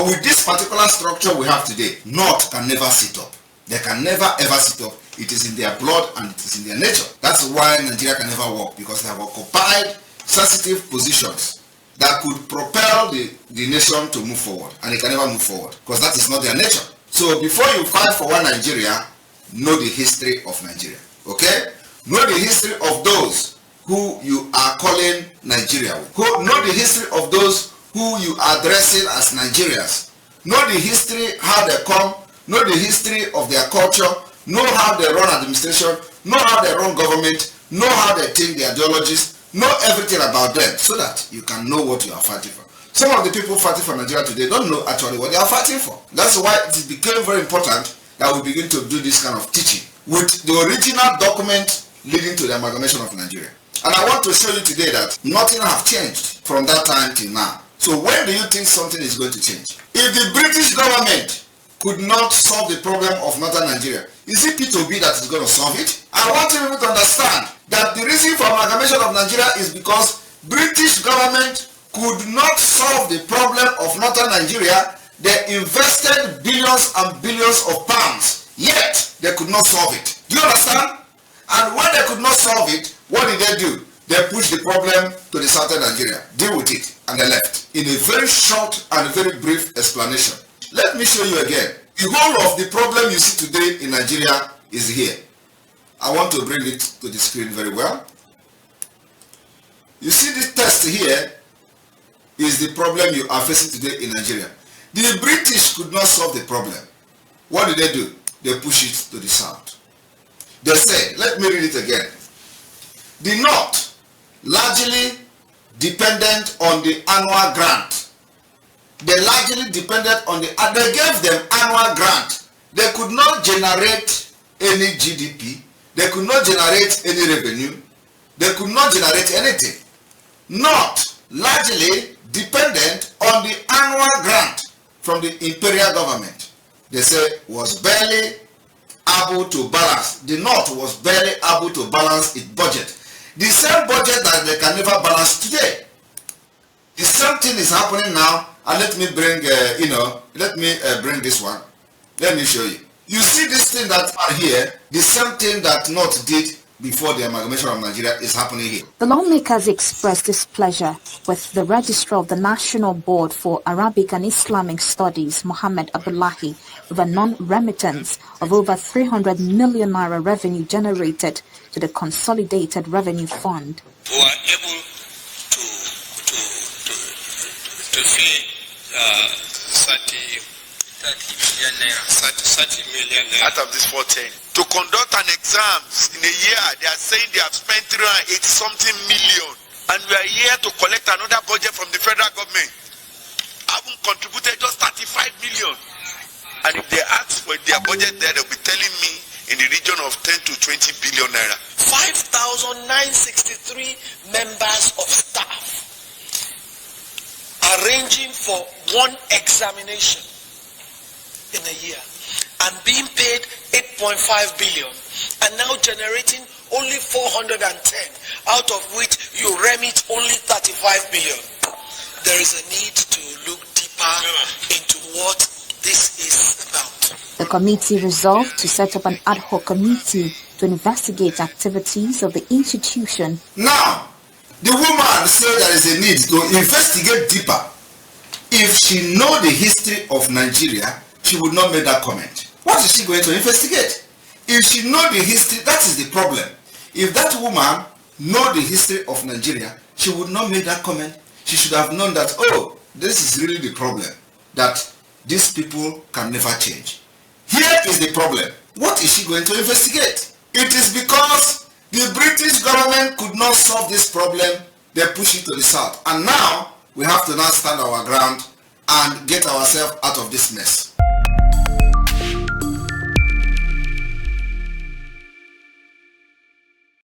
But with this particular structure we have today, North can never sit up. They can never ever sit up. It is in their blood and it is in their nature. That's why Nigeria can never work, because they have occupied sensitive positions that could propel the nation to move forward, and it can never move forward because that is not their nature. So before you fight for one Nigeria, know the history of Nigeria. Okay? Know the history of those who you are calling Nigeria. Know the history of those who you are addressing as Nigerians. Know the history, how they come. Know the history of their culture. Know how they run administration. Know how they run government. Know how they think, their ideologies. Know everything about them so that you can know what you are fighting for. Some of the people fighting for Nigeria today don't know actually what they are fighting for. That's why it became very important that we begin to do this kind of teaching with the original document leading to the amalgamation of Nigeria. And I want to show you today that nothing has changed from that time till now. So when do you think something is going to change? If the British government could not solve the problem of northern Nigeria, is it P2B that is going to solve it? I want you to understand that the reason for amalgamation of Nigeria is because British government could not solve the problem of northern Nigeria. They invested billions and billions of pounds, yet they could not solve it. Do you understand? And when they could not solve it, what did they do? They pushed the problem to the southern Nigeria. Deal with it. And they left. In a very short and very brief explanation. Let me show you again. The whole of the problem you see today in Nigeria is here. I want to bring it to the screen very well. You see this text here is the problem you are facing today in Nigeria. The British could not solve the problem. What did they do? They push it to the south. They say, let me read it again. The North largely dependent on the annual grant. They largely depended on the, and they gave them annual grant. They could not generate any GDP. They could not generate any revenue. They could not generate anything. Not largely dependent on the annual grant from the imperial government. They say was barely able to balance. The North was barely able to balance its budget. The same budget that they can never balance today. The same thing is happening now. And let me bring, bring this one. Let me show you. You see this thing that's here, the same thing that North did before the amalgamation of Nigeria is happening here. The lawmakers expressed displeasure with the Registrar of the National Board for Arabic and Islamic Studies, Mohammed Abdullahi, over non-remittance of over 300 million naira revenue generated to the Consolidated Revenue Fund. Who are able to fee 30 million out of this 14 to conduct an exams in a year. They are saying they have spent 380 something million, and we are here to collect another budget from the federal government. I haven't contributed just 35 million, and if they ask for their budget there, they'll be telling me in the region of 10 to 20 billion naira. 5,963 members of staff arranging for one examination in a year and being paid 8.5 billion and now generating only 410, out of which you remit only 35 billion. There is a need to look deeper into what this is about. The committee resolved to set up an ad hoc committee to investigate activities of the institution. Now, the woman said there is a need to investigate deeper. If she know the history of Nigeria, she would not make that comment. What is she going to investigate? If she know the history, that is the problem. If that woman know the history of Nigeria, she would not make that comment. She should have known that, oh, this is really the problem, that these people can never change. Here is the problem. What is she going to investigate? It is because the British government could not solve this problem. They push it to the south. And now, we have to now stand our ground and get ourselves out of this mess.